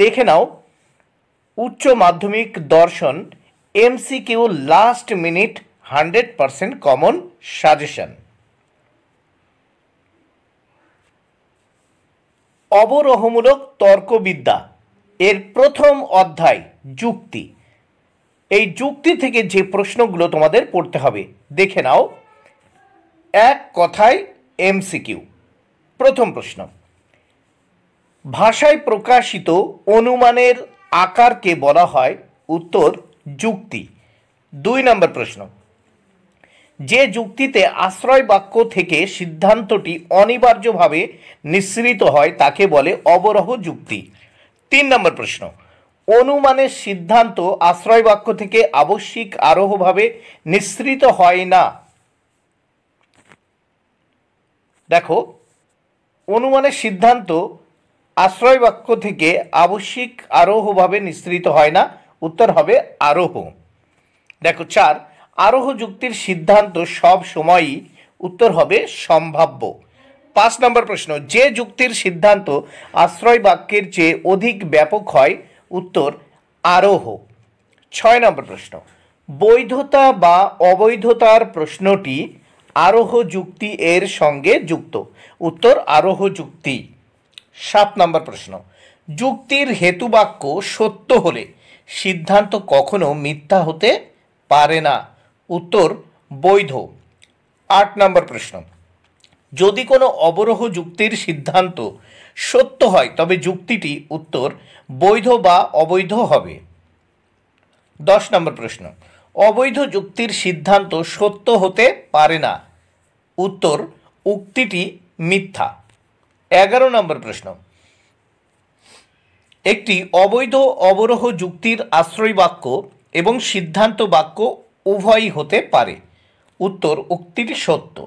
দেখে নাও উচ্চ মাধ্যমিক দর্শন MCQ last minute 100% common suggestion. অবরোহমূলক তর্কবিদ্যা এর প্রথম অধ্যায় যুক্তি। এই যুক্তি থেকে যে প্রশ্নগুলো তোমাদের পড়তে হবে দেখে নাও। এক কথায় এমসিকিউ। প্রথম প্রশ্ন, ভাষায় প্রকাশিত অনুমানের আকারকে বলা হয়? উত্তর যুক্তি। 2 নম্বর প্রশ্ন, যে যুক্তিতে আশ্রয় বাক্য থেকে সিদ্ধান্তটি অনিবার্যভাবে নিঃসৃত হয় তাকে বলে অবরোহ যুক্তি। 3 নম্বর প্রশ্ন, অনুমানের সিদ্ধান্ত আশ্রয় বাক্য থেকে আবশ্যিক আরোহভাবে নিঃসৃত হয় না। দেখো, অনুমানের সিদ্ধান্ত আশ্রয় বাক্য থেকে আবশ্যিক আরোহভাবে নিঃসৃত হয় না, উত্তর হবে আরোহ। দেখো 4, আরোহ যুক্তির সিদ্ধান্ত সব সময়ই, উত্তর হবে সম্ভাব্য। 5 নম্বর প্রশ্ন, যে যুক্তির সিদ্ধান্ত আশ্রয় বাক্যের চেয়ে অধিক ব্যাপক হয়, উত্তর আরোহ। 6 নম্বর প্রশ্ন, বৈধতা বা অবৈধতার প্রশ্নটি আরোহ যুক্তি এর সঙ্গে যুক্ত, উত্তর আরোহ যুক্তি। 7 নম্বর প্রশ্ন, যুক্তির হেতুবাক্য সত্য হলে সিদ্ধান্ত কখনো মিথ্যা হতে পারে না, উত্তর বৈধ। 8 নম্বর প্রশ্ন, যদি কোনো অবরোহ যুক্তির সিদ্ধান্ত সত্য হয় তবে যুক্তিটি, উত্তর বৈধ বা অবৈধ হবে। 10 নম্বর প্রশ্ন, অবৈধ যুক্তির সিদ্ধান্ত সত্য হতে পারে না, উত্তর উক্তিটি মিথ্যা। 11 নম্বর প্রশ্ন, একটি অবৈধ অবরোহ যুক্তির আশ্রয় বাক্য এবং সিদ্ধান্ত বাক্য উভয়ই হতে পারে, উত্তর উক্তিটি সত্য।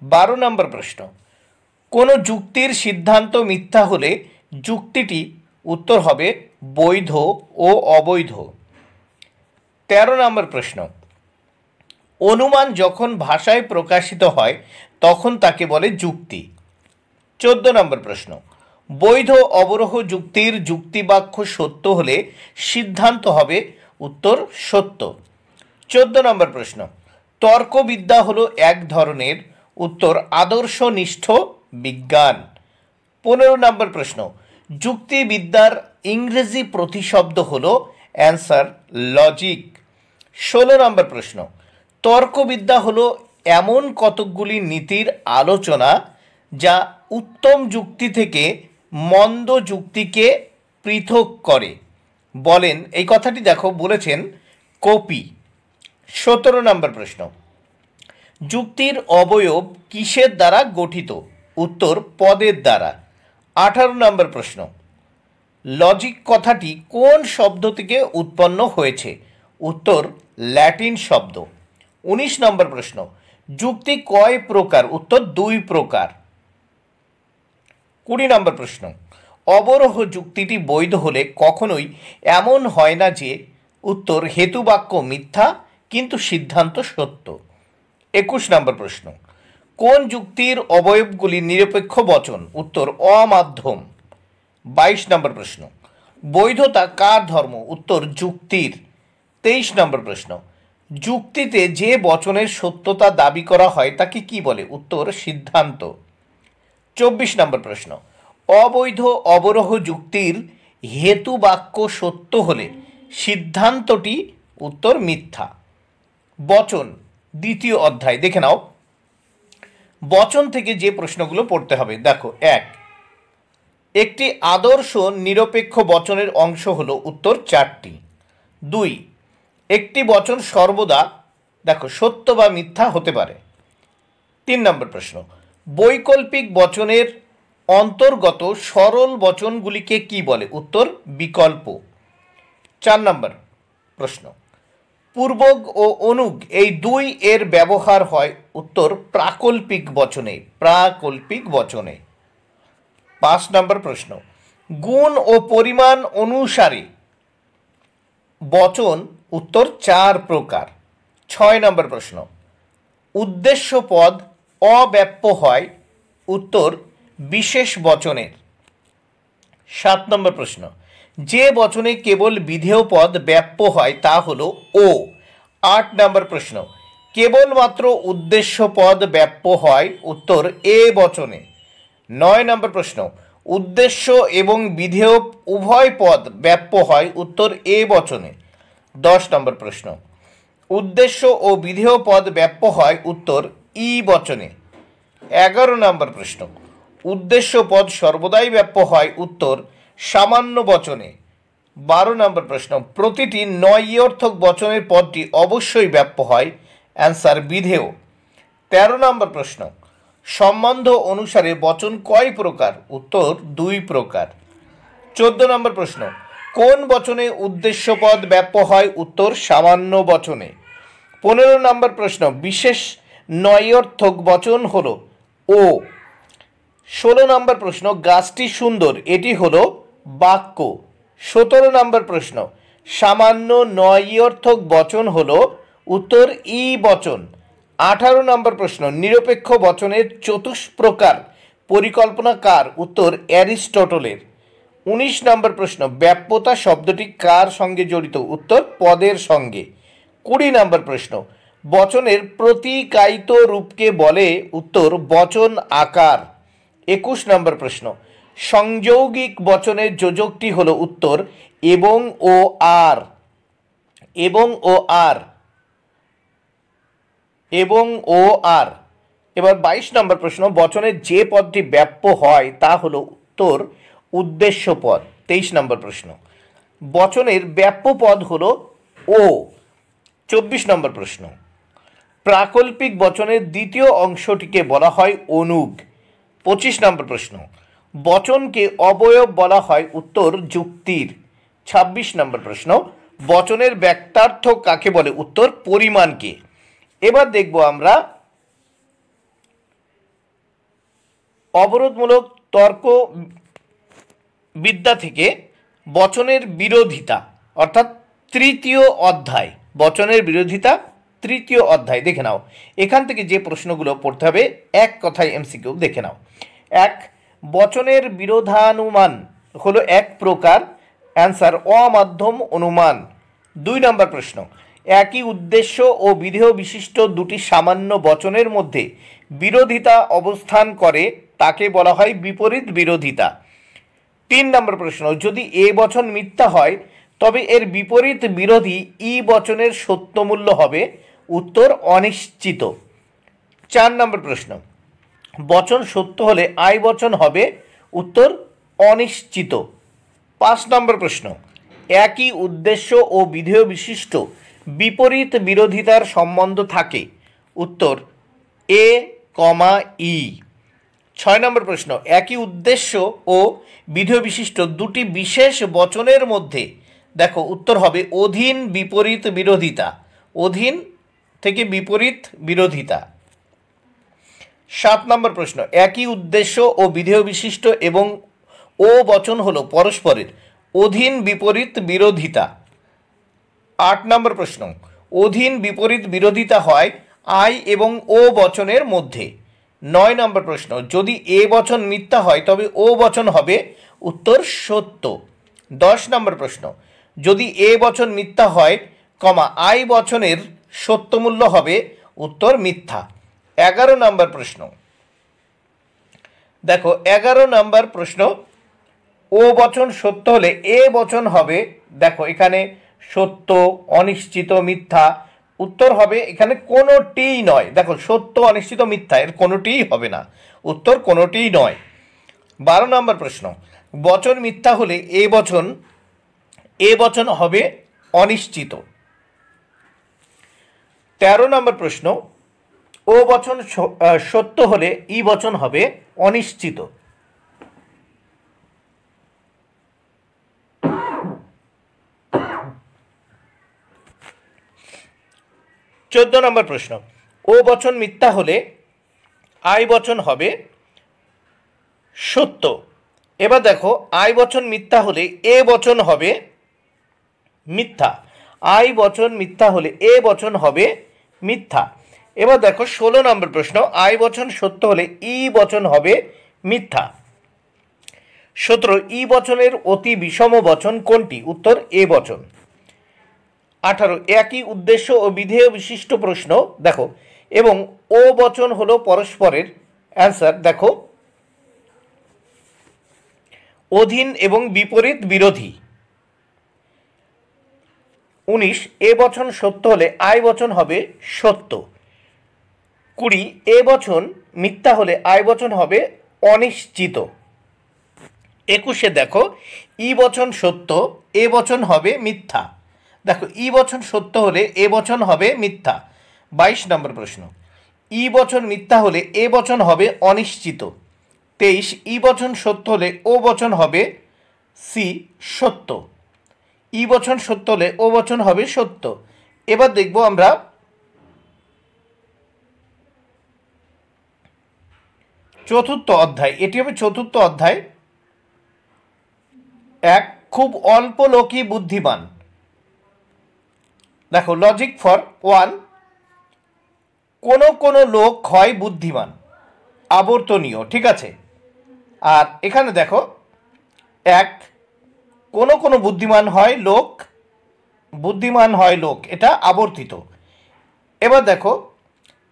12 নম্বর প্রশ্ন, কোনো যুক্তির সিদ্ধান্ত মিথ্যা হলে যুক্তিটি, উত্তর হবে বৈধ ও অবৈধ। 13 নম্বর প্রশ্ন, অনুমান যখন ভাষায় প্রকাশিত হয় তখন তাকে বলে যুক্তি। 14 নম্বর প্রশ্ন, বৈধ অবরোহ যুক্তির যুক্তিবাক্য সত্য হলে সিদ্ধান্ত হবে, উত্তর সত্য। 14 নম্বর প্রশ্ন, তর্কবিদ্যা হলো এক ধরনের, উত্তর আদর্শনিষ্ঠ বিজ্ঞান। 15 নম্বর প্রশ্ন, যুক্তিবিদ্যার ইংরেজি প্রতিশব্দ হলো? Answer logic. 16 নম্বর প্রশ্ন, তর্কবিদ্যা হলো এমন কতকগুলি নীতির আলোচনা যা উত্তম যুক্তি থেকে মন্দ যুক্তিকে পৃথক করে, বলেন। এই কথাটি দেখো বলেছেন কপি। 17 নম্বর প্রশ্ন, যুক্তির অবয়ব কিসের দ্বারা গঠিত? উত্তর পদের দ্বারা। 18 নম্বর প্রশ্ন, লজিক কথাটি কোন শব্দ থেকে উৎপন্ন হয়েছে? উত্তর ল্যাটিন শব্দ। 19 নম্বর প্রশ্ন, যুক্তি কয় প্রকার? উত্তর 2 প্রকার। 20 নম্বর প্রশ্ন, অবরোহ যুক্তিটি বৈধ হলে কখনোই এমন হয় না যে, উত্তর হেতুবাক্য মিথ্যা কিন্তু সিদ্ধান্ত সত্য। 21 নম্বর প্রশ্ন, কোন যুক্তির অবয়বগুলি নিরপেক্ষ বচন? উত্তর অমাধ্যম। 22 নম্বর প্রশ্ন, বৈধতা কার ধর্ম? উত্তর যুক্তির। 23 নম্বর প্রশ্ন, যুক্তিতে যে বচনের সত্যতা দাবি করা হয় তাকে কি বলে? উত্তর সিদ্ধান্ত। 24 নম্বর প্রশ্ন, অবৈধ অবরোহ যুক্তির হেতু বাক্য সত্য হলে সিদ্ধান্তটি, উত্তর মিথ্যা। বচন, দ্বিতীয় অধ্যায় দেখে নাও। বচন থেকে যে প্রশ্নগুলো পড়তে হবে দেখো। 1, একটি আদর্শ নিরপেক্ষ বচনের অংশ হলো? উত্তর 4টি। 2, একটি বচন সর্বদা, দেখো, সত্য বা মিথ্যা হতে পারে। 3 নম্বর প্রশ্ন, বৈকল্পিক বচনের অন্তর্গত সরল বচনগুলিকে কি বলে? উত্তর বিকল্প। 4 নম্বর প্রশ্ন, পূর্বক ও অনুগ এই 2 এর ব্যবহার হয়? উত্তর প্রাকল্পিক বচনে। প্রাকল্পিক বচনে। 5 নম্বর প্রশ্ন, গুণ ও পরিমাণ অনুসারে বচন? উত্তর 4 প্রকার। 6 নম্বর প্রশ্ন, উদ্দেশ্য পদ অব্যাপ্য হয়? উত্তর বিশেষ বচনের। 7 নম্বর প্রশ্ন, যে বচনে কেবল বিধেয় পদ ব্যাপ্য হয় তা হলো ও। 8 নম্বর প্রশ্ন, কেবলমাত্র উদ্দেশ্য পদ ব্যাপ্য হয়, উত্তর এ বচনে। 9 নম্বর প্রশ্ন, উদ্দেশ্য এবং বিধেয় উভয় পদ ব্যাপ্য হয়, উত্তর এ বচনে। 10 নম্বর প্রশ্ন, উদ্দেশ্য ও বিধেয় পদ ব্যাপ্য হয়, উত্তর ই বচনে। 11 নম্বর প্রশ্ন, উদ্দেশ্য পদ সর্বদাই ব্যাপ্য হয়, উত্তর সামান্য বচনে। 12 নম্বর প্রশ্ন, প্রতিটি নয়অর্থক বচনের পদটি অবশ্যই ব্যাপ্য হয়, অ্যান্সার বিধেয়। 13 নম্বর প্রশ্ন, সম্বন্ধ অনুসারে বচন কয় প্রকার, উত্তর 2 প্রকার। 14 নম্বর প্রশ্ন, কোন বচনে উদ্দেশ্য পদ ব্যাপ্য হয়, উত্তর সামান্য বচনে। 15 নম্বর প্রশ্ন, বিশেষ নয়অর্থক বচন হলো ও। 16 নম্বর প্রশ্ন, গাছটি সুন্দর, এটি হলো বাক্য। 17 নম্বর প্রশ্ন, সামান্য নয়অর্থক বচন হলো, উত্তর ই বচন। 18 নম্বর প্রশ্ন, নিরপেক্ষ বচনের চতুষ্প্রকার পরিকল্পনা কার, উত্তর অ্যারিস্টটলের। 19 নম্বর প্রশ্ন, ব্যাপ্যতা শব্দটি কার সঙ্গে জড়িত, উত্তর পদের সঙ্গে। 20 নম্বর প্রশ্ন, বচনের প্রতিকায়িত রূপকে বলে, উত্তর বচন আকার। 21 নম্বর প্রশ্ন, সংযৌগিক বচনের যোজকটি হলো, উত্তর এবং ও আর। এবং ও আর, এবং ও আর। এবার 22 নম্বর প্রশ্ন, বচনের যে পদটি ব্যাপ্য হয় তা হলো, উত্তর উদ্দেশ্য পদ। 23 নম্বর প্রশ্ন, বচনের ব্যাপ্য পদ হলো ও। 24 নম্বর প্রশ্ন, প্রাকল্পিক বচনের দ্বিতীয় অংশটিকে বলা হয় অনুগ। 25 নম্বর প্রশ্ন, বচনকে অবয়ব বলা হয়, উত্তর যুক্তির। 26 নম্বর প্রশ্ন, বচনের ব্যক্তার্থ কাকে বলে, উত্তর পরিমাণকে। এবার দেখব আমরা অবরোধমূলক তর্ক বিদ্যা থেকে বচনের বিরোধিতা, অর্থাৎ তৃতীয় অধ্যায়, বচনের বিরোধিতা তৃতীয় অধ্যায় দেখে নাও। এখান থেকে যে প্রশ্নগুলো পড়তে হবে, এক কথায় এমসিকিউ দেখে নাও। 1, বচনের বিরোধানুমান হলো এক প্রকার, অ্যান্সার অমাধ্যম অনুমান। 2 নম্বর প্রশ্ন, একই উদ্দেশ্য ও বিধেয় বিশিষ্ট দুটি সামান্য বচনের মধ্যে বিরোধিতা অবস্থান করে তাকে বলা হয় বিপরীত বিরোধিতা। 3 নম্বর প্রশ্ন, যদি এ বচন মিথ্যা হয় তবে এর বিপরীত বিরোধী ই বচনের সত্যমূল্য হবে, উত্তর অনিশ্চিত। 4 নম্বর প্রশ্ন, বচন সত্য হলে আই বচন হবে, উত্তর অনিশ্চিত। 5 নম্বর প্রশ্ন, একই উদ্দেশ্য ও বিধেয় বিশিষ্ট বিপরীত বিরোধিতার সম্বন্ধ থাকে, উত্তর এ কমা ই। 6 নম্বর প্রশ্ন, একই উদ্দেশ্য ও বিধেয় বিশিষ্ট দুটি বিশেষ বচনের মধ্যে, দেখো উত্তর হবে অধীন বিপরীত বিরোধিতা, অধীন থেকে বিপরীত বিরোধিতা। 7 নম্বর প্রশ্ন, একই উদ্দেশ্য ও বিধেয় বিশিষ্ট এবং ও বচন হলো পরস্পরের অধীন বিপরীত বিরোধিতা। 8 নম্বর প্রশ্ন, অধীন বিপরীত বিরোধিতা হয় আই এবং ও বচনের মধ্যে। 9 নম্বর প্রশ্ন, যদি এ বচন মিথ্যা হয় তবে ও বচন হবে, উত্তর সত্য। 10 নম্বর প্রশ্ন, যদি এ বচন মিথ্যা হয়, আই বচনের সত্যমূল্য হবে, উত্তর মিথ্যা। 11 নম্বর প্রশ্ন, দেখো 11 নম্বর প্রশ্ন, ও বচন সত্য হলে এ বচন হবে, দেখো এখানে সত্য, অনিশ্চিত, মিথ্যা, উত্তর হবে এখানে কোনোটিই নয়। দেখো সত্য, অনিশ্চিত, মিথ্যা, এর কোনোটিই হবে না, উত্তর কোনোটিই নয়। 12 নম্বর প্রশ্ন, বচন মিথ্যা হলে এ বচন হবে অনিশ্চিত। 13 নম্বর প্রশ্ন, ও বচন সত্য হলে ই বচন হবে অনিশ্চিত। 14 নম্বর প্রশ্ন, ও বচন মিথ্যা হলে আই বচন হবে সত্য। এবার দেখো আই বচন মিথ্যা হলে এ বচন হবে মিথ্যা, আই বচন মিথ্যা হলে এ বচন হবে মিথ্যা। এবার দেখো 16 নম্বর প্রশ্ন, আই বচন সত্য হলে ই বচন হবে মিথ্যা। 17 ই বচনের অতি বিষম বচন কোনটি? উত্তর এ বচন। 18 একই উদ্দেশ্য ও বিধেয় বিশিষ্ট প্রশ্ন দেখো এবং ও বচন হলো পরস্পরের অ্যান্সার দেখো অধীন এবং বিপরীত বিরোধী। 19 এ বচন সত্য হলে আই বচন হবে সত্য। 20 এ বচন মিথ্যা হলে আই বচন হবে অনিশ্চিত। 21 দেখো ই বচন সত্য এ বচন হবে মিথ্যা। দেখো ই বচন সত্য হলে এ বচন হবে মিথ্যা। 22 নম্বর প্রশ্ন ই বচন মিথ্যা হলে এ বচন হবে অনিশ্চিত। 23 ই বচন সত্য হলে ও বচন হবে সি সত্য। ই বচন সত্য হলে ও বচন হবে সত্য। এবার দেখব আমরা চতুর্থ অধ্যায়, এটি হবে চতুর্থ অধ্যায়। এক খুব অল্প লোকই বুদ্ধিমান। দেখো লজিক ফর ওয়ান, কোনো লোক হয় বুদ্ধিমান, আবর্তনীয়, ঠিক আছে। আর এখানে দেখো এক কোনো বুদ্ধিমান হয় লোক, এটা আবর্তিত। এবার দেখো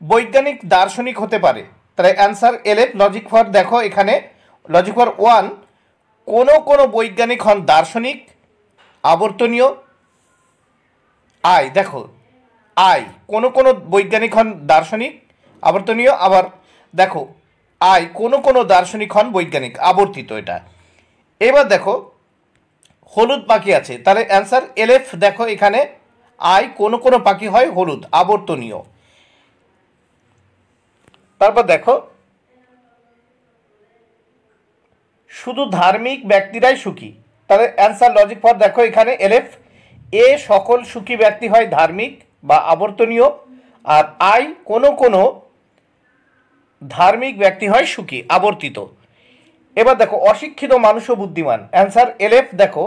বৈজ্ঞানিক দার্শনিক হতে পারে, তাহলে অ্যান্সার এলেফ। লজিক ফর দেখো এখানে লজিক ফর ওয়ান, কোনো বৈজ্ঞানিক হন দার্শনিক, আবর্তনীয়। আই দেখো আই কোনো বৈজ্ঞানিক হন দার্শনিক, আবর্তনীয়। আবার দেখো আই কোনো দার্শনিক হন বৈজ্ঞানিক, আবর্তিত এটা। এবার দেখো হলুদ পাখি আছে, তাহলে অ্যান্সার এলএফ। দেখো এখানে আই কোনো পাখি হয় হলুদ, আবর্তনীয়। তারপর দেখো শুধু ধার্মিক ব্যক্তিরাই সুখী, তাহলে অ্যান্সার লজিক ফর দেখো এখানে এলএফ। এ সকল সুখী ব্যক্তি হয় ধার্মিক বা আবর্তনীয়, আর আই কোনো ধার্মিক ব্যক্তি হয় সুখী, আবর্তিত। এবার দেখো অশিক্ষিত মানুষও বুদ্ধিমান, অ্যান্সার এলএফ। দেখো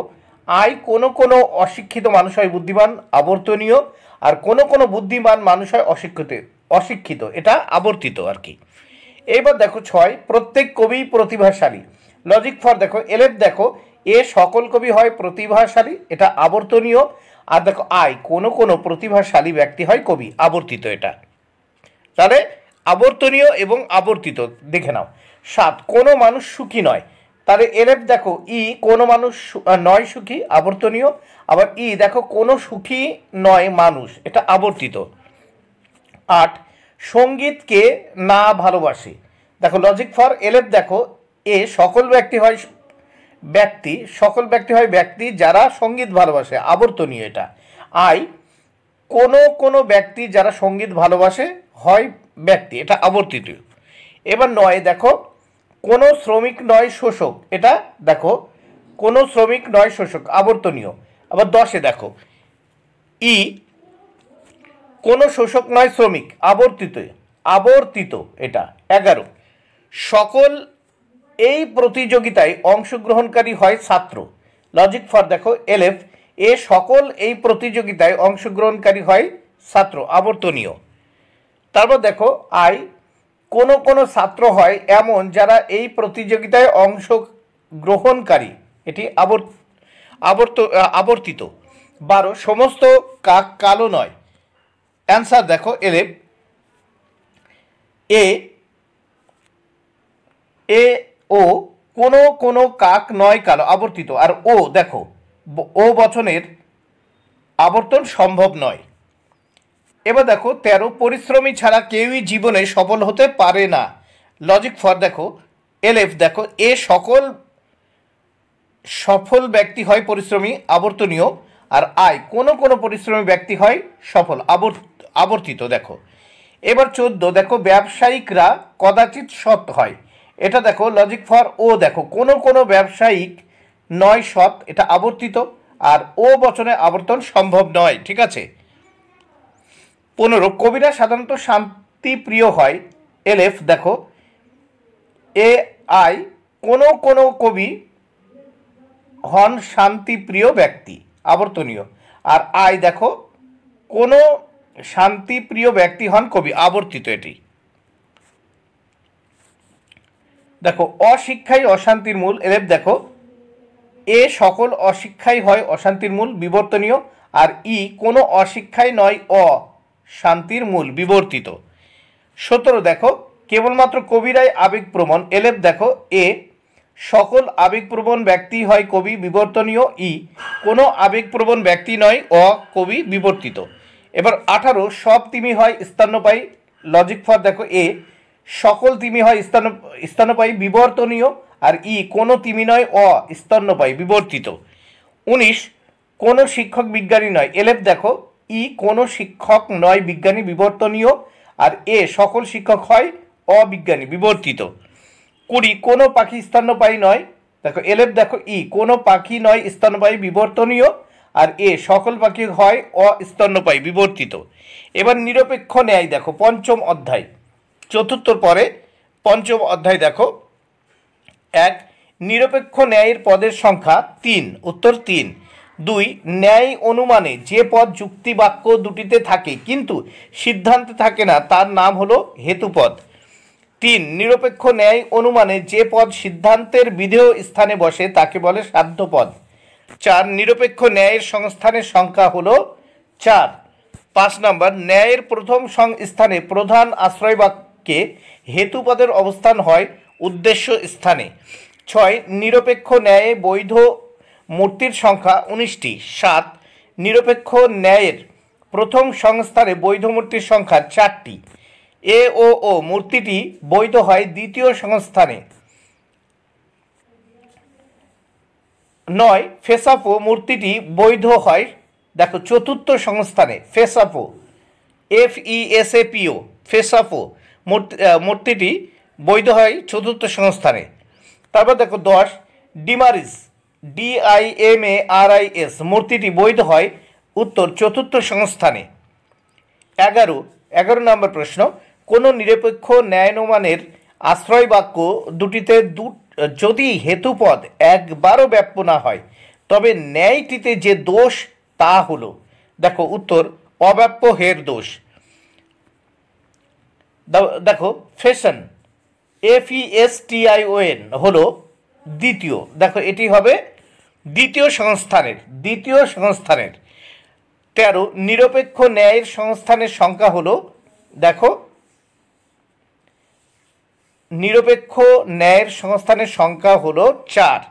আই কোনো অশিক্ষিত মানুষ হয় বুদ্ধিমান, আবর্তনীয়। আর কোনো বুদ্ধিমান মানুষ হয় অশিক্ষিত, এটা আবর্তিত আর কি। এবার দেখো 6 প্রত্যেক কবি প্রতিভাশালী। লজিক ফর দেখো এলএফ। দেখো এ সকল কবি হয় প্রতিভাশালী, এটা আবর্তনীয়। আর দেখো আই কোনো প্রতিভাশালী ব্যক্তি হয় কবি, আবর্তিত এটা। তাহলে আবর্তনীয় এবং আবর্তিত দেখে নাও। 7 কোনো মানুষ সুখী নয়, তাহলে এলএফ। দেখো ই কোনো মানুষ নয় সুখী, আবর্তনীয়। আবার ই দেখো কোনো সুখী নয় মানুষ, এটা আবর্তিত। 8 সঙ্গীতকে না ভালোবাসে। দেখো লজিক ফর এলএফ। দেখো এ সকল ব্যক্তি হয় ব্যক্তি যারা সঙ্গীত ভালোবাসে, আবর্তনীয় এটা। আই কোনো ব্যক্তি যারা সঙ্গীত ভালোবাসে হয় ব্যক্তি, এটা আবর্তিত। এবার 9 দেখো কোনো শ্রমিক নয় শোষক, এটা দেখো কোনো শ্রমিক নয় শোষক, আবর্তনীয়। আবার 10 দেখো ই কোনো শোষক নয় শ্রমিক, আবর্তিত এটা। 11 সকল এই প্রতিযোগিতায় অংশগ্রহণকারী হয় ছাত্র। লজিক ফর দেখো এলএফ। এ সকল এই প্রতিযোগিতায় অংশগ্রহণকারী হয় ছাত্র, আবর্তনীয়। তারপর দেখো আই কোনো ছাত্র হয় এমন যারা এই প্রতিযোগিতায় অংশগ্রহণকারী, এটি আবর্তিত। 12 সমস্ত কাক কালো নয়, অ্যান্সার দেখো এলএফ। এ ও কোনো কাক নয় কালো, আবর্তিত। আর ও দেখো ও বচনের আবর্তন সম্ভব নয়। এবার দেখো 13 পরিশ্রমী ছাড়া কেউই জীবনে সফল হতে পারে না। লজিক ফর দেখো এলএফ। দেখো এ সকল সফল ব্যক্তি হয় পরিশ্রমী, আবর্তনীয়। আর আই কোনো পরিশ্রমী ব্যক্তি হয় সফল, আবর্তিত। দেখো এবার 14 দেখো ব্যবসায়িকরা কদাচিৎ সৎ হয়, এটা দেখো লজিক ফর ও। দেখো কোনো ব্যবসায়িক নয় সৎ, এটা আবর্তিত। আর ও বচনে আবর্তন সম্ভব নয়, ঠিক আছে। 15 কবিরা সাধারণত শান্তিপ্রিয় হয়, এলএফ। দেখো এ আই কোনো কবি হন শান্তিপ্রিয় ব্যক্তি, আবর্তনীয়। আর আই দেখো কোনো শান্তিপ্রিয় ব্যক্তি হন কবি, আবর্তিত এটি। দেখো অশিক্ষাই অশান্তির মূল, এলেব দেখো এ সকল অশিক্ষাই হয় অশান্তির মূল বিবর্তনীয়, আর ই কোনো অশিক্ষাই নয় অশান্তির মূল বিবর্তিত। 17 দেখো কেবলমাত্র কবিরাই আবেগপ্রবণ, এলেব দেখো এ সকল আবেগপ্রবণ ব্যক্তি হয় কবি বিবর্তনীয়, ই কোনো আবেগপ্রবণ ব্যক্তি নয় কবি বিবর্তিত। এবার 18 সব তিমি হয় স্তন্যপায়ী, লজিক ফর দেখো এ সকল তিমি হয় স্তন্যপায়ী বিবর্তনীয়, আর ই কোনো তিমি নয় স্তন্যপায়ী বিবর্তিত। 19 কোনো শিক্ষক বিজ্ঞানী নয়, এলেব দেখো ই কোনো শিক্ষক নয় বিজ্ঞানী বিবর্তনীয়, আর এ সকল শিক্ষক হয় অবিজ্ঞানী বিবর্তিত। 20 কোনো পাখি স্তন্যপায়ী নয়, দেখো এলেব দেখো ই কোনো পাখি নয় স্তন্যপায়ী বিবর্তনীয়, আর এ সকল পাখি হয় অস্তন্যপায়ী বিবর্তিত। এবার নিরপেক্ষ ন্যায় দেখো পঞ্চম অধ্যায়, চতুর্থর পরে পঞ্চম অধ্যায় দেখো। 1 নিরপেক্ষ ন্যায়ের পদের সংখ্যা 3, উত্তর 3। 2 ন্যায় অনুমানে যে পদ যুক্তি বাক্য দুটিতে থাকে কিন্তু সিদ্ধান্তে থাকে না তার নাম হলো হেতুপদ। 3 নিরপেক্ষ ন্যায় অনুমানে যে পদ সিদ্ধান্তের বিধেয় স্থানে বসে তাকে বলে সাধ্যপদ। 4 নিরপেক্ষ ন্যায়ের সংস্থানের সংখ্যা হলো 4। 5 নম্বর ন্যায়ের প্রথম স্থানে প্রধান আশ্রয় বাক্যে হেতুপদের অবস্থান হয় উদ্দেশ্য স্থানে। 6 নিরপেক্ষ ন্যায়ে বৈধ মূর্তির সংখ্যা 19টি। 7 নিরপেক্ষ ন্যায়ের প্রথম সংস্থানে বৈধ মূর্তির সংখ্যা 4টি। ও মূর্তিটি বৈধ হয় দ্বিতীয় সংস্থানে। 9 ফেসাফো মূর্তিটি বৈধ হয় দেখো চতুর্থ সংস্থানে। ফেসাফো FESAPO ফেসাফো মূর্তিটি বৈধ হয় চতুর্থ সংস্থানে। তারপর দেখো 10 ডিমারিস DIMARIS মূর্তিটি বৈধ হয় উত্তর চতুর্থ সংস্থানে। 11 নম্বর প্রশ্ন কোনো নিরপেক্ষ ন্যায়ানুমানের আশ্রয় বাক্য দুটিতে যদি হেতুপদ একবারও ব্যাপ্য না হয় তবে ন্যায়টিতে যে দোষ তা হলো, দেখো উত্তর অব্যাপ্য হের দোষ। দেখো ফ্যাশন FESTION হলো দ্বিতীয়, দেখো এটি হবে দ্বিতীয় সংস্থানের। 13 নিরপেক্ষ ন্যায়ের সংস্থানের সংখ্যা হলো, দেখো নিরপেক্ষ ন্যায়ের সংস্থানের সংখ্যা হলো 4।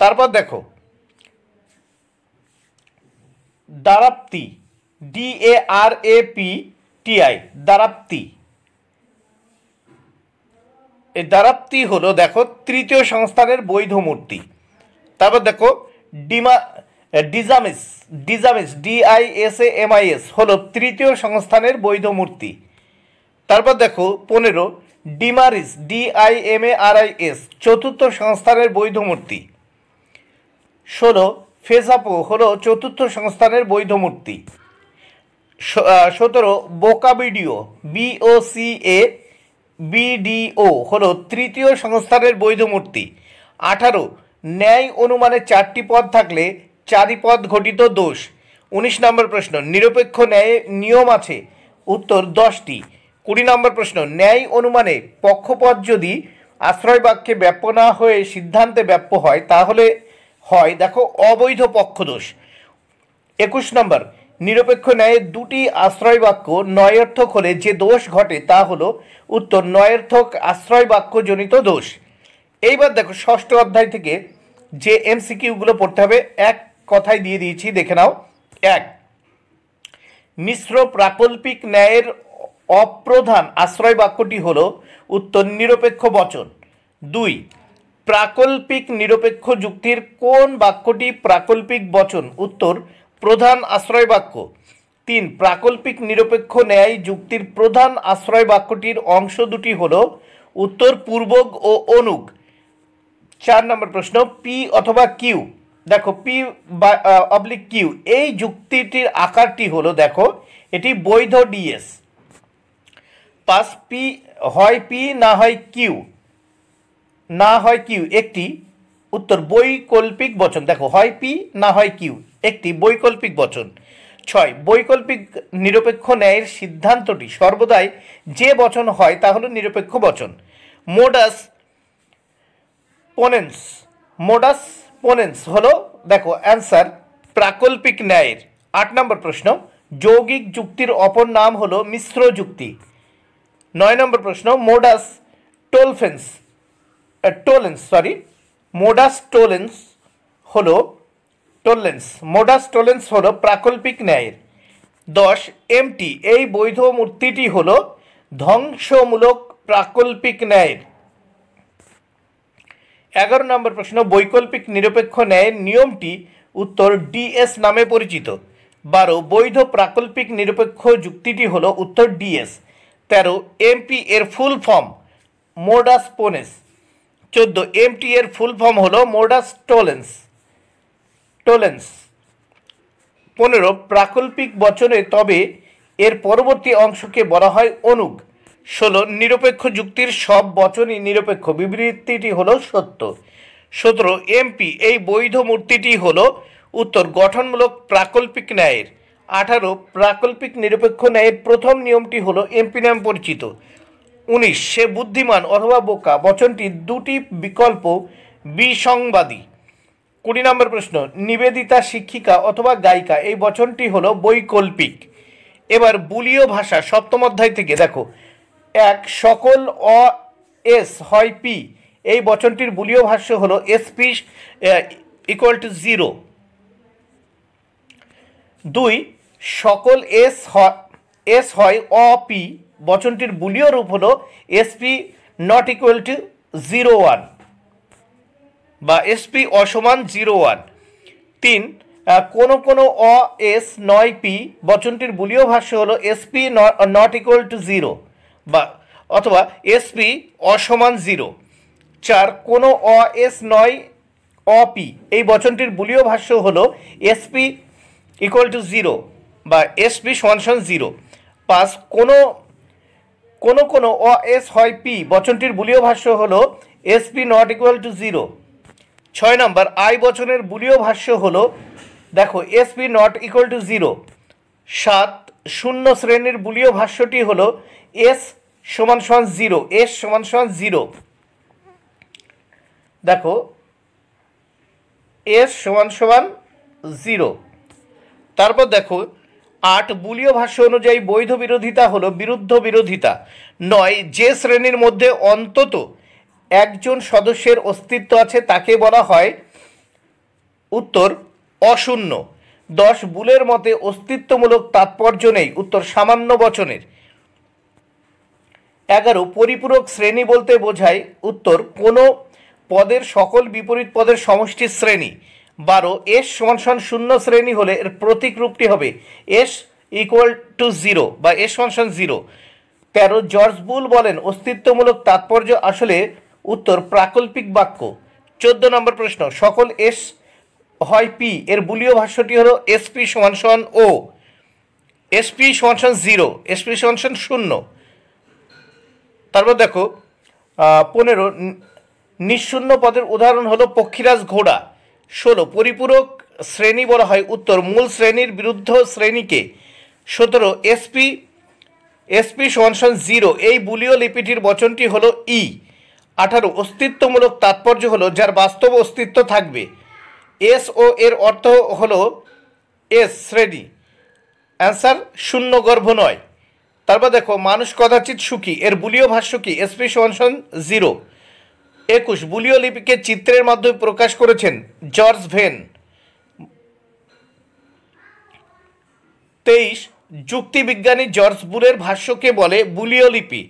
তারপর দেখো দ্বারাপ্তি DARAPTI দ্বারাপ্তি, এই দ্বারাপ্তি হলো দেখো তৃতীয় সংস্থানের বৈধ মূর্তি। তারপর দেখো ডিজামিস DISAMIS হলো তৃতীয় সংস্থানের বৈধ মূর্তি। তারপর দেখো 15 ডিমারিস DIMARIS চতুর্থ সংস্থানের বৈধ মূর্তি। 16 ফেসাপো হলো চতুর্থ সংস্থানের বৈধ মূর্তি। 17 বোকাবিডিও BOCABDO হলো তৃতীয় সংস্থানের বৈধ মূর্তি। 18 ন্যায় অনুমানে 4টি পদ থাকলে 4ই পদ ঘটিত দোষ। 19 নম্বর প্রশ্ন নিরপেক্ষ ন্যায়ে নিয়ম আছে, উত্তর 10টি। 20 নম্বর প্রশ্ন ন্যায় অনুমানে পক্ষপদ যদি আশ্রয় বাক্যে ব্যাপ্য না হয়ে সিদ্ধান্তে ব্যাপ্য হয় তাহলে হয় দেখো অবৈধ পক্ষদোষ। 21 নম্বর নিরপেক্ষ ন্যায়ে দুটি আশ্রয় বাক্য নয়ার্থক হলে যে দোষ ঘটে তা হলো উত্তর নয়ার্থক আশ্রয় বাক্যজনিত দোষ। এইবার দেখো ষষ্ঠ অধ্যায় থেকে যে MCQগুলো পড়তে হবে এক কথায় দিয়ে দিয়েছি, দেখে নাও। 1 মিশ্র প্রাকল্পিক ন্যায়ের অপ্রধান আশ্রয় বাক্যটি হলো উত্তর নিরপেক্ষ বচন। 2 প্রাকল্পিক নিরপেক্ষ যুক্তির কোন বাক্যটি প্রাকল্পিক বচন, উত্তর প্রধান আশ্রয় বাক্য। 3 প্রাকল্পিক নিরপেক্ষ ন্যায় যুক্তির প্রধান আশ্রয় বাক্যটির অংশ দুটি হলো উত্তর পূর্বক ও অনুগ। 4 নম্বর প্রশ্ন পি অথবা কিউ, দেখো P/Q এই যুক্তিটির আকারটি হলো দেখো এটি বৈধ DS। 5 পি হয় পি না হয় কিউ একটি উত্তর বৈকল্পিক বচন, দেখো হয় পি না হয় কিউ একটি বৈকল্পিক বচন। 6 বৈকল্পিক নিরপেক্ষ ন্যায়ের সিদ্ধান্তটি সর্বদাই যে বচন হয় তা হলো নিরপেক্ষ বচন। মোডাস পোনেন্স, মোডাস পোনেন্স হলো দেখো অ্যান্সার প্রাকল্পিক ন্যায়ের। 8 নম্বর প্রশ্ন, যৌগিক যুক্তির অপর নাম হলো মিশ্র যুক্তি। 9 নম্বর প্রশ্ন, মোডাস টোলেন্স হলো প্রাকল্পিক ন্যায়ের। 10, এমটি এই বৈধ মূর্তিটি হলো ধ্বংসমূলক প্রাকল্পিক ন্যায়ের। 11 নম্বর প্রশ্ন, বৈকল্পিক নিরপেক্ষ ন্যায়ের নিয়মটি উত্তর ডিএস নামে পরিচিত। 12, বৈধ প্রাকল্পিক নিরপেক্ষ যুক্তিটি হলো উত্তর ডিএস। 13, এমপি এর full form modus ponens. 14, MT এর ফুল ফর্ম হলো মোডাস টোলেন্স। 15, প্রাকল্পিক বচনে তবে এর পরবর্তী অংশকে বলা হয় অনুগ। 16, নিরপেক্ষ যুক্তির সব বচনই নিরপেক্ষ, বিবৃতিটি হলো সত্য। 17, এমপি এই বৈধ মূর্তিটি হলো উত্তর গঠনমূলক প্রাকল্পিক ন্যায়ের। 18, প্রাকল্পিক নিরপেক্ষ ন্যায়ের প্রথম নিয়মটি হলো এমপি নাম পরিচিত। 19, সে বুদ্ধিমান অথবা বোকা বচনটি দুটি বিকল্প বিসংবাদী। 20 নম্বর প্রশ্ন, নিবেদিতা শিক্ষিকা অথবা গায়িকা এই বচনটি হলো বৈকল্পিক। এবার বুলীয় ভাষা সপ্তম অধ্যায় থেকে দেখো, 1, সকল অ এস হয় পি এই বচনটির বুলীয় ভাষ্য হলো এসপি = 0। 2, সকল এস হয় অপি বচনটির বুলীয় রূপ হলো এসপি ≠ 0 বা এসপি অসমান 0 3, কোনো অ এস নয় পি বচনটির বুলীয় ভাষ্য হলো এসপি ≠ 0 বা অথবা এসপি অসমান 0। 4, কোনো অ এস নয় অপি এই বচনটির বুলীয় ভাষ্য হলো এসপি = 0 বা এসপি = 0। 5, কোনো অ এস হয় পি বচনটির বুলীয় ভাষ্য হলো এসপি ≠ 0। 6 নম্বর, আই বচনের বুলীয় ভাষ্য হলো দেখো এসপি ≠ 0। 7, শূন্য শ্রেণীর বুলীয় ভাষ্যটি হলো এস = 0। দেখো এস = 0। তারপর দেখো 8, বুলীয় ভাষ্য অনুযায়ী বৈধ বিরোধিতা হলো বিরুদ্ধ বিরোধিতা। 9, যে শ্রেণীর মধ্যে অন্তত একজন সদস্যের অস্তিত্ব আছে তাকে বলা হয় উত্তর অশূন্য। 10, বুলের মতে অস্তিত্বমূলক তাৎপর্য নেই উত্তর সামান্য বচনের। 11, পরিপূরক শ্রেণী বলতে বোঝায় উত্তর কোনো পদের সকল বিপরীত পদের সমষ্টির শ্রেণী। 12, এস = 0 শ্রেণী হলে এর প্রতীক রূপটি হবে এস = 0 বা এস = 0। 13, জর্জ বুল বলেন অস্তিত্বমূলক তাৎপর্য আসলে উত্তর প্রাকল্পিক বাক্য। 14 নম্বর প্রশ্ন, সকল এস হয় পি এর বুলীয় ভাষ্যটি হলো এসপি = ও, এসপি = 0, এসপি = 0। তারপর দেখো 15, নিঃশূন্য পদের উদাহরণ হলো পক্ষীরাজ ঘোড়া। 16, পরিপূরক শ্রেণী বলা হয় উত্তর মূল শ্রেণীর বিরুদ্ধ শ্রেণীকে। 17, এসপি = 0 এই বুলীয় লিপিটির বচনটি হলো ই। 18, অস্তিত্বমূলক তাৎপর্য হলো যার বাস্তব অস্তিত্ব থাকবে। এস ও এর অর্থ হলো এস শ্রেণী, অ্যান্সার শূন্যগর্ভ নয়। তারপর দেখো মানুষ কদাচিৎ সুখী এর বুলীয় ভাষ্য কি এসপি = 0। 21, বুলীয় লিপিকে চিত্রের মাধ্যমে প্রকাশ করেছেন জর্জ ভেন। 23, যুক্তিবিজ্ঞানী জর্জ বুলের ভাষ্যকে বলে বুলীয় লিপি।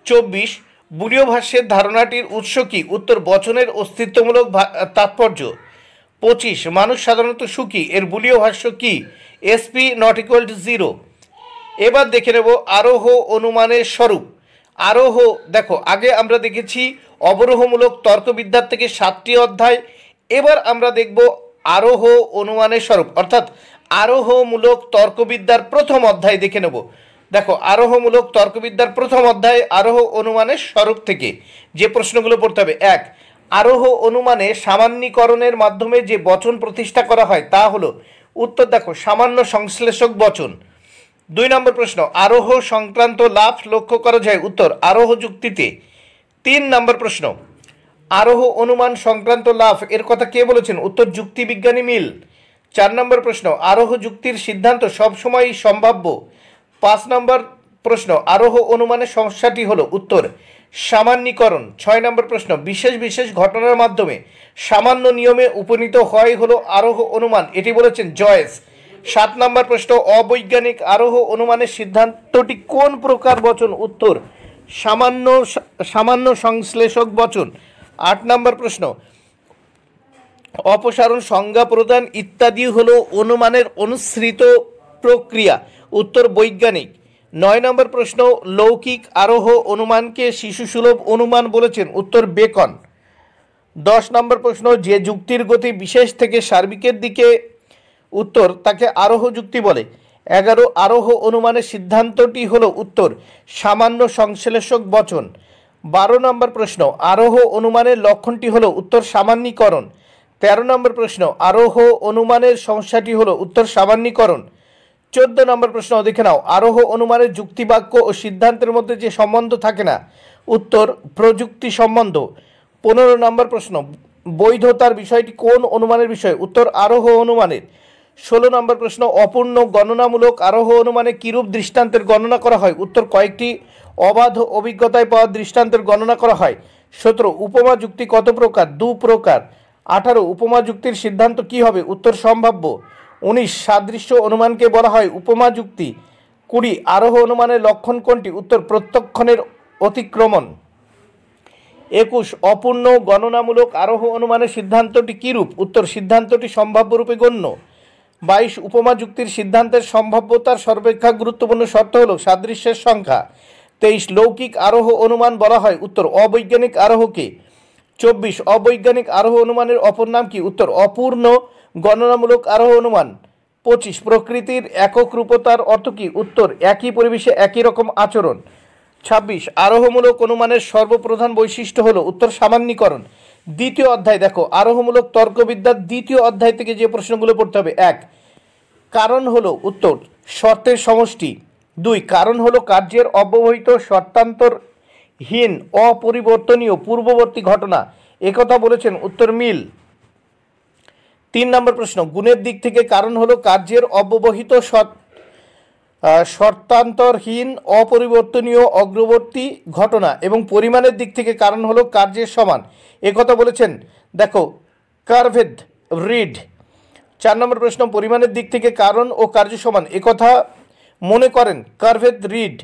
24, বুলীয় ভাষ্যের ধারণাটির উৎস কি উত্তর বচনের অস্তিত্বমূলক তাৎপর্য। 25, মানুষ সাধারণত সুখী এর বুলীয় ভাষ্য কি এসপি ≠ 0। এবার দেখে নেব আরোহ অনুমানের স্বরূপ। আরোহ দেখো আগে আমরা দেখেছি অবরোহমূলক তর্কবিদ্যার থেকে 7টি অধ্যায়। এবার আমরা দেখব আরোহ অনুমানের স্বরূপ অর্থাৎ আরোহমূলক তর্কবিদ্যার প্রথম অধ্যায় দেখে নেব। দেখো আরোহমূলক তর্কবিদ্যার প্রথম অধ্যায় আরোহ অনুমানের স্বরূপ থেকে যে প্রশ্নগুলো পড়তে হবে। 1, আরোহ অনুমানে সামান্যীকরণের মাধ্যমে যে বচন প্রতিষ্ঠা করা হয় তা হলো উত্তর দেখো সামান্য সংশ্লেষক বচন। 2 নম্বর প্রশ্ন, আরোহ সংক্রান্ত লাভ লক্ষ্য করা যায় উত্তর আরোহ যুক্তিতে। 3 নম্বর প্রশ্ন, আরোহ অনুমান সংক্রান্ত লাভ এর কথা কে বলেছেন? উত্তর যুক্তিবিজ্ঞানী মিল। 4 নম্বর প্রশ্ন, আরোহ যুক্তির সিদ্ধান্ত সবসময়ই সম্ভাব্য। 5 নম্বর প্রশ্ন, আরোহ অনুমানের সমস্যাটি হলো? উত্তর সামান্যীকরণ। 6 নম্বর প্রশ্ন, বিশেষ বিশেষ ঘটনার মাধ্যমে সামান্য নিয়মে উপনীত হয় হলো আরোহ অনুমান, এটি বলেছেন জয়েস। 7 নম্বর প্রশ্ন, অবৈজ্ঞানিক আরোহ অনুমানের সিদ্ধান্তটি কোন প্রকার বচন? উত্তর সামান্য সামান্য সংশ্লেষক বচন। 8 নম্বর প্রশ্ন, অপসারণ, সংজ্ঞা প্রদান ইত্যাদি হলো অনুমানের অনুসৃত প্রক্রিয়া। উত্তর বৈজ্ঞানিক। 9 নম্বর প্রশ্ন, লৌকিক আরোহ অনুমানকে শিশুসুলভ অনুমান বলেছেন? উত্তর বেকন। 10 নম্বর প্রশ্ন, যে যুক্তির গতি বিশেষ থেকে সার্বিকের দিকে উত্তর তাকে আরোহ যুক্তি বলে। 11 আরোহ অনুমানের সিদ্ধান্তটি হলো? উত্তর সামান্য সংশ্লেষক বচন। 12 নম্বর প্রশ্ন, আরোহ অনুমানের লক্ষণটি হলো? উত্তর সামান্যীকরণ। 13 নম্বর প্রশ্ন, আরোহ অনুমানের সমস্যাটি হলো? উত্তর সামান্যীকরণ। 14 নম্বর প্রশ্ন দেখে নাও, আরোহ অনুমানের যুক্তিবাক্য ও সিদ্ধান্তের মধ্যে যে সম্বন্ধ থাকে না? উত্তর প্রযুক্তি সম্বন্ধ। 15 নম্বর প্রশ্ন, বৈধতার বিষয়টি কোন অনুমানের বিষয়? উত্তর আরোহ অনুমানের। 16 নম্বর প্রশ্ন, অপূর্ণ গণনামূলক আরোহ অনুমানে কিরূপ দৃষ্টান্তের গণনা করা হয়? উত্তর কয়েকটি অবাধ অভিজ্ঞতায় পাওয়া দৃষ্টান্তের গণনা করা হয়। 17 উপমা যুক্তি কত প্রকার? 2 প্রকার। 18 উপমা যুক্তির সিদ্ধান্ত কি হবে? উত্তর সম্ভাব্য। 19 সাদৃশ্য অনুমানকে বলা হয় উপমা যুক্তি। 20 আরোহ অনুমানের লক্ষণ কোনটি? উত্তর প্রত্যক্ষণের অতিক্রমণ। 21 অপূর্ণ গণনামূলক আরোহ অনুমানের সিদ্ধান্তটি কিরূপ? উত্তর সিদ্ধান্তটি সম্ভাব্য রূপে গণ্য। 22 উপমা যুক্তির সিদ্ধান্তের সম্ভাব্যতার সর্বাপেক্ষা গুরুত্বপূর্ণ শর্ত হল সাদৃশ্যের সংখ্যা। 23 লৌকিক আরোহ অনুমান বলা হয়? উত্তর অবৈজ্ঞানিক আরোহকে। 24 অবৈজ্ঞানিক আরোহ অনুমানের অপর নাম কি? উত্তর অপূর্ণ গণনামূলক আরোহ অনুমান। 25 প্রকৃতির একক রূপতার অর্থ কি? উত্তর একই পরিবেশে একই রকম আচরণ। 26 আরোহমূলক অনুমানের সর্বপ্রধান বৈশিষ্ট্য হলো? উত্তর সামান্যীকরণ। দ্বিতীয় অধ্যায় দেখো, আরোহমূলক তর্কবিদ্যার দ্বিতীয় অধ্যায় থেকে যে প্রশ্নগুলো পড়তে হবে। 1 কারণ হলো? উত্তর শর্তের সমষ্টি। 2 কারণ হলো কার্যের অব্যবহিত শর্তান্তরহীন অপরিবর্তনীয় পূর্ববর্তী ঘটনা, একথা বলেছেন? উত্তর মিল। 3 নম্বর প্রশ্ন, গুণের দিক থেকে কারণ হলো কার্যের অব্যবহিত শর্তান্তরহীন অপরিবর্তনীয় অগ্রবর্তী ঘটনা, এবং পরিমাণের দিক থেকে কারণ হলো কার্যের সমান, একথা বলেছেন দেখো কারভেদ রিড। 4 নম্বর প্রশ্ন, পরিমাণের দিক থেকে কারণ ও কার্য সমান, একথা মনে করেন কারভেদ রিড।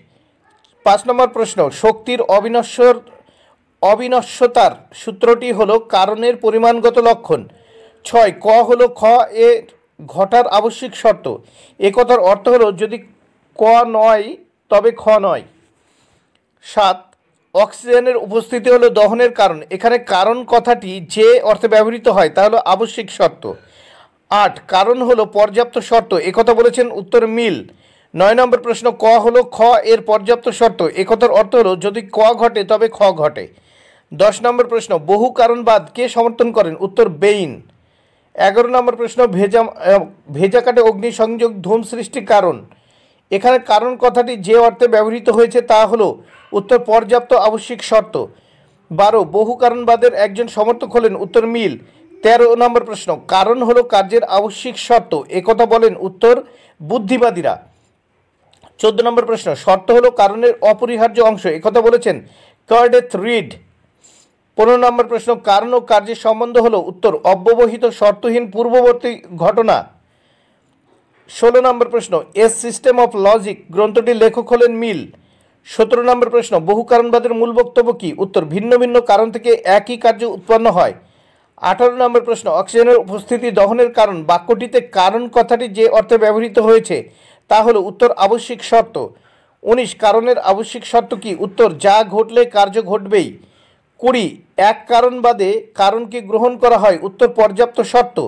5 নম্বর প্রশ্ন, শক্তির অবিনশ্বতার সূত্রটি হলো কারণের পরিমাণগত লক্ষণ। 6 ক হলো খ এর ঘটার আবশ্যিক শর্ত, একথার অর্থ হলো যদি ক নয় তবে খ নয়। 7 অক্সিজেনের উপস্থিতি হলো দহনের কারণ, এখানে কারণ কথাটি যে অর্থে ব্যবহৃত হয় তা হলো আবশ্যিক শর্ত। 8 কারণ হলো পর্যাপ্ত শর্ত, একথা বলেছেন? উত্তর মিল। 9 নম্বর প্রশ্ন, ক হলো খ এর পর্যাপ্ত শর্ত, একথার অর্থ হলো যদি ক ঘটে তবে খ ঘটে। 10 নম্বর প্রশ্ন, বহু কারণবাদ কে সমর্থন করেন? উত্তর বেইন। 11 নম্বর প্রশ্ন, ভেজা কাটে অগ্নিসংযোগ ধূম সৃষ্টির কারণ, এখানে কারণ কথাটি যে অর্থে ব্যবহৃত হয়েছে তা হলো? উত্তর পর্যাপ্ত আবশ্যিক শর্ত। 12 বহু কারণবাদের একজন সমর্থক হলেন? উত্তর মিল। 13 নম্বর প্রশ্ন, কারণ হলো কার্যের আবশ্যিক শর্ত, একথা বলেন? উত্তর বুদ্ধিবাদীরা। 14 নম্বর প্রশ্ন, শর্ত হলো কারণের অপরিহার্য অংশ, একথা বলেছেন কার্ডেথ রিড। 15 নম্বর প্রশ্ন, কারণ ও কার্যের সম্বন্ধ হলো? উত্তর অব্যবহিত শর্তহীন পূর্ববর্তী ঘটনা। 16 নম্বর প্রশ্ন, এস সিস্টেম অফ লজিক গ্রন্থটির লেখক হলেন মিল। 17 নম্বর প্রশ্ন, বহু কারণবাদের মূল বক্তব্য কি? উত্তর ভিন্ন ভিন্ন কারণ থেকে একই কার্য উৎপন্ন হয়। 18 নম্বর প্রশ্ন, অক্সিজেনের উপস্থিতি দহনের কারণ, বাক্যটিতে কারণ কথাটি যে অর্থে ব্যবহৃত হয়েছে তা হলো? উত্তর আবশ্যিক শর্ত। 19 কারণের আবশ্যিক শর্ত কি? উত্তর যা ঘটলে কার্য ঘটবেই। 20 এক কারণ বাদে কারণকে গ্রহণ করা হয়, উত্তর পর্যাপ্ত শর্ত।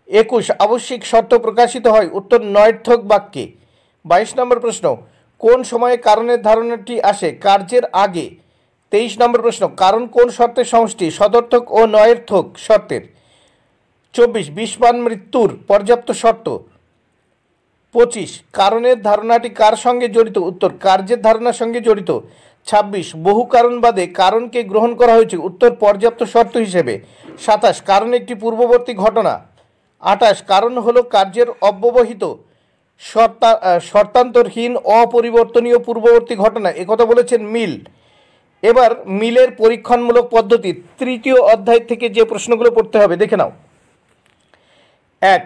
21 আবশ্যিক শর্ত প্রকাশিত হয়, উত্তর নৈর্থক বাক্যে। 22 নম্বর প্রশ্ন, কোন সময়ে কারণের ধারণাটি আসে? কার্যের আগে। 23 নম্বর প্রশ্ন, কারণ কোন শর্তের সমষ্টি? সদর্থক ও নৈর্থক শর্তের। 24 বিষপান মৃত্যুর পর্যাপ্ত শর্ত। 25 কারণের ধারণাটি কার সঙ্গে জড়িত? উত্তর কার্যের ধারণার সঙ্গে জড়িত। 26 বহু কারণবাদে কারণকে গ্রহণ করা হয়েছে, উত্তর পর্যাপ্ত শর্ত হিসেবে। 27 কারণ একটি পূর্ববর্তী ঘটনা। 28 কারণ হলো কার্যের অব্যবহিত শর্তান্তরহীন অপরিবর্তনীয় পূর্ববর্তী ঘটনা, একথা বলেছেন মিল। এবার মিলের পরীক্ষণমূলক পদ্ধতি তৃতীয় অধ্যায় থেকে যে প্রশ্নগুলো পড়তে হবে দেখে নাও। 1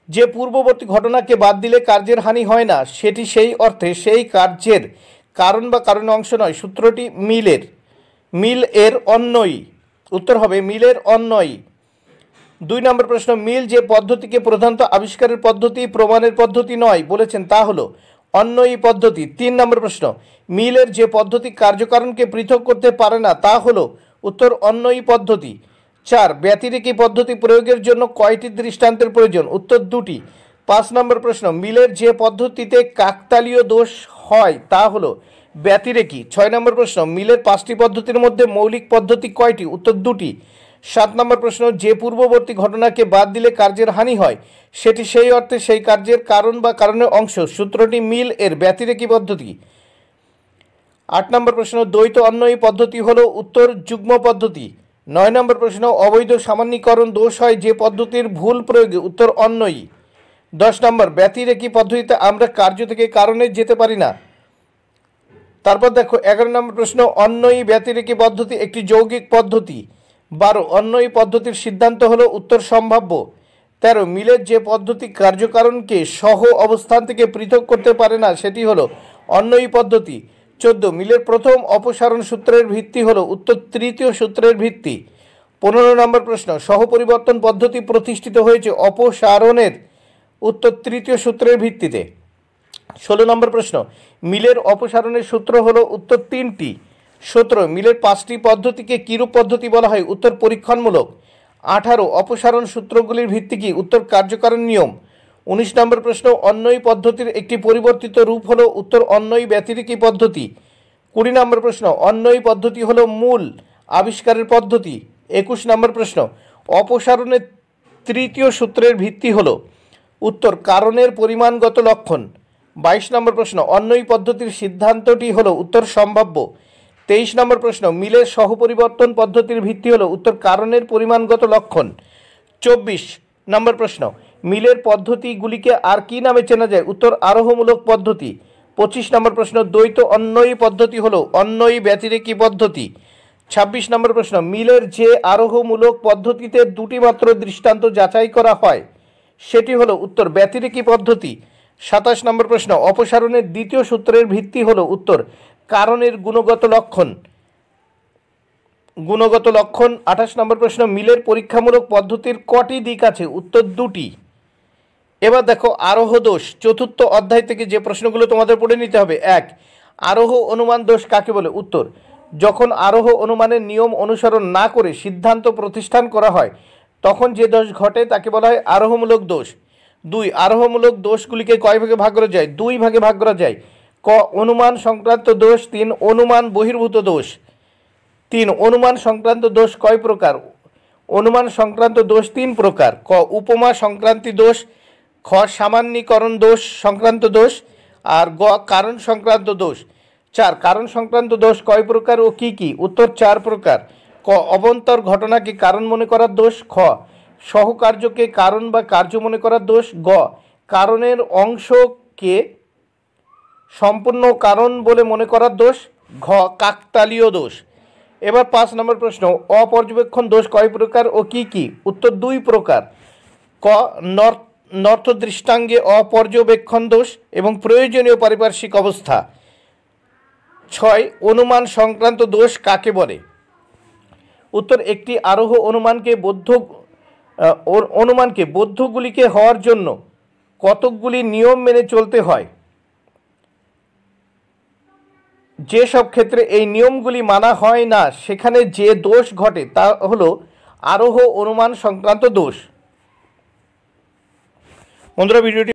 যে পূর্ববর্তী ঘটনাকে বাদ দিলে কার্যের হানি হয় না, সেটি সেই অর্থে সেই কার্যের কারণ বা কারণের অংশ নয়। সূত্রটি মিল এর অন্যয়ী, উত্তর হবে মিলের অন্যয়ী। 2 নম্বর প্রশ্ন মিল যে পদ্ধতিকে প্রধানত আবিষ্কারের পদ্ধতি প্রমাণের পদ্ধতি নয় বলেছেন তা হলো অন্যয়ী পদ্ধতি। 3 নম্বর প্রশ্ন মিলের যে পদ্ধতি কার্যকারণকে পৃথক করতে পারে না তা হলো উত্তর অন্যয়ী পদ্ধতি। 4 ব্যতিরেকী পদ্ধতি প্রয়োগের জন্য কয়টি দৃষ্টান্তের প্রয়োজন, উত্তর 2টি। 5 নম্বর প্রশ্ন মিলের যে পদ্ধতিতে কাকতালীয় দোষ হয় তা হলো ব্যতিরেকী। 6 নম্বর প্রশ্ন মিলের 5টি পদ্ধতির মধ্যে মৌলিক পদ্ধতি কয়টি, উত্তর 2টি। 7 নম্বর প্রশ্ন যে পূর্ববর্তী ঘটনাকে বাদ দিলে কার্যের হানি হয়, সেটি সেই অর্থে সেই কার্যের কারণ বা কারণের অংশ। সূত্রটি মিল এর ব্যতিরেকী পদ্ধতি। 8 নম্বর প্রশ্ন দ্বৈত অন্যয়ী পদ্ধতি হলো উত্তর যুগ্ম পদ্ধতি। 9 নম্বর প্রশ্ন অবৈধ সামান্যীকরণ দোষ হয় যে পদ্ধতির ভুল প্রয়োগে, উত্তর অন্যয়ী। 10 নম্বর ব্যতিরেকী পদ্ধতিতে আমরা কার্য থেকে কারণে যেতে পারি না। তারপর দেখো 11 নম্বর প্রশ্ন অন্যয়ী ব্যতিরেকী পদ্ধতি একটি যৌগিক পদ্ধতি। 12 অন্যয়ী পদ্ধতির সিদ্ধান্ত হলো উত্তর সম্ভাব্য। 13 মিলের যে পদ্ধতি কার্যকারণকে সহ অবস্থান থেকে পৃথক করতে পারে না সেটি হলো অন্যয়ী পদ্ধতি। 14 মিলের প্রথম অপসারণ সূত্রের ভিত্তি হলো উত্তর তৃতীয় সূত্রের ভিত্তি। 15 নম্বর প্রশ্ন সহপরিবর্তন পদ্ধতি প্রতিষ্ঠিত হয়েছে অপসারণের, উত্তর তৃতীয় সূত্রের ভিত্তিতে। 16 নম্বর প্রশ্ন মিলের অপসারণের সূত্র হলো উত্তর 3টি। 17 মিলের 5টি পদ্ধতিকে কিরূপ পদ্ধতি বলা হয়, উত্তর পরীক্ষণমূলক। 18 অপসারণ সূত্রগুলির ভিত্তি কি, উত্তর কার্যকারণ নিয়ম। 19 নম্বর প্রশ্ন অন্যয়ী পদ্ধতির একটি পরিবর্তিত রূপ হলো উত্তর অন্যয়ী ব্যতিরেকী পদ্ধতি। 20 নম্বর প্রশ্ন অন্যয়ী পদ্ধতি হলো মূল আবিষ্কারের পদ্ধতি। 21 নম্বর প্রশ্ন অপসারণের তৃতীয় সূত্রের ভিত্তি হলো উত্তর কারণের পরিমাণগত লক্ষণ। 22 নম্বর প্রশ্ন অন্যয়ী পদ্ধতির সিদ্ধান্তটি হলো উত্তর সম্ভাব্য। 23 নম্বর প্রশ্ন মিলের সহপরিবর্তন পদ্ধতির ভিত্তি হলো উত্তর কারণের পরিমাণগত লক্ষণ। 24 নম্বর প্রশ্ন মিলের পদ্ধতিগুলিকে আর কি নামে চেনা যায়, উত্তর আরোহমূলক পদ্ধতি। 25 নম্বর প্রশ্ন দ্বৈত অন্যয়ী পদ্ধতি হলো অন্যয়ী ব্যতিরেকী পদ্ধতি। 26 নম্বর প্রশ্ন মিলের যে আরোহমূলক পদ্ধতিতে 2টি মাত্র দৃষ্টান্ত যাচাই করা হয় সেটি হলো উত্তর ব্যতিরেকী পদ্ধতি। 27 নম্বর প্রশ্ন অপসারণের দ্বিতীয় সূত্রের ভিত্তি হলো উত্তর কারণের গুণগত লক্ষণ। 28 নম্বর প্রশ্ন মিলের পরীক্ষামূলক পদ্ধতির কটি দিক আছে, উত্তর 2টি। এবার দেখো আরোহ দোষ চতুর্থ অধ্যায় থেকে যে প্রশ্নগুলো তোমাদের পড়ে নিতে হবে। 1 আরোহ অনুমান দোষ কাকে বলে, উত্তর যখন আরোহ অনুমানের নিয়ম অনুসরণ না করে সিদ্ধান্ত প্রতিষ্ঠান করা হয় তখন যে দোষ ঘটে তাকে বলা হয় আরোহমূলক দোষ। 2 আরোহমূলক দোষগুলিকে কয় ভাগে ভাগ করা যায়, 2 ভাগে ভাগ করা যায়। ক অনুমান সংক্রান্ত দোষ, 3 অনুমান বহির্ভূত দোষ। 3 অনুমান সংক্রান্ত দোষ কয় প্রকার, অনুমান সংক্রান্ত দোষ 3 প্রকার। ক উপমা সংক্রান্তি দোষ, খ সামান্যীকরণ দোষ সংক্রান্ত দোষ, আর গ কারণ সংক্রান্ত দোষ। 4 কারণ সংক্রান্ত দোষ কয় প্রকার ও কি কি, উত্তর 4 প্রকার। ক অবন্তর ঘটনাকে কারণ মনে করার দোষ, খ সহকার্যকে কারণ বা কার্য মনে করার দোষ, গ কারণের অংশকে সম্পূর্ণ কারণ বলে মনে করার দোষ, ঘ কাকতালীয় দোষ। এবার 5 নম্বর প্রশ্ন অপর্যবেক্ষণ দোষ কয় প্রকার ও কি কি, উত্তর 2 প্রকার। ক নর্থ দৃষ্টাঙ্গে অপর্যবেক্ষণ দোষ এবং প্রয়োজনীয় পারিপার্শ্বিক অবস্থা। 6 অনুমান সংক্রান্ত দোষ কাকে বলে, উত্তর একটি আরোহ অনুমানকে বৌদ্ধগুলিকে হওয়ার জন্য কতকগুলি নিয়ম মেনে চলতে হয়, যেসব ক্ষেত্রে এই নিয়মগুলি মানা হয় না সেখানে যে দোষ ঘটে তা হলো আরোহ অনুমান সংক্রান্ত দোষ। বন্ধুরা ভিডিওটি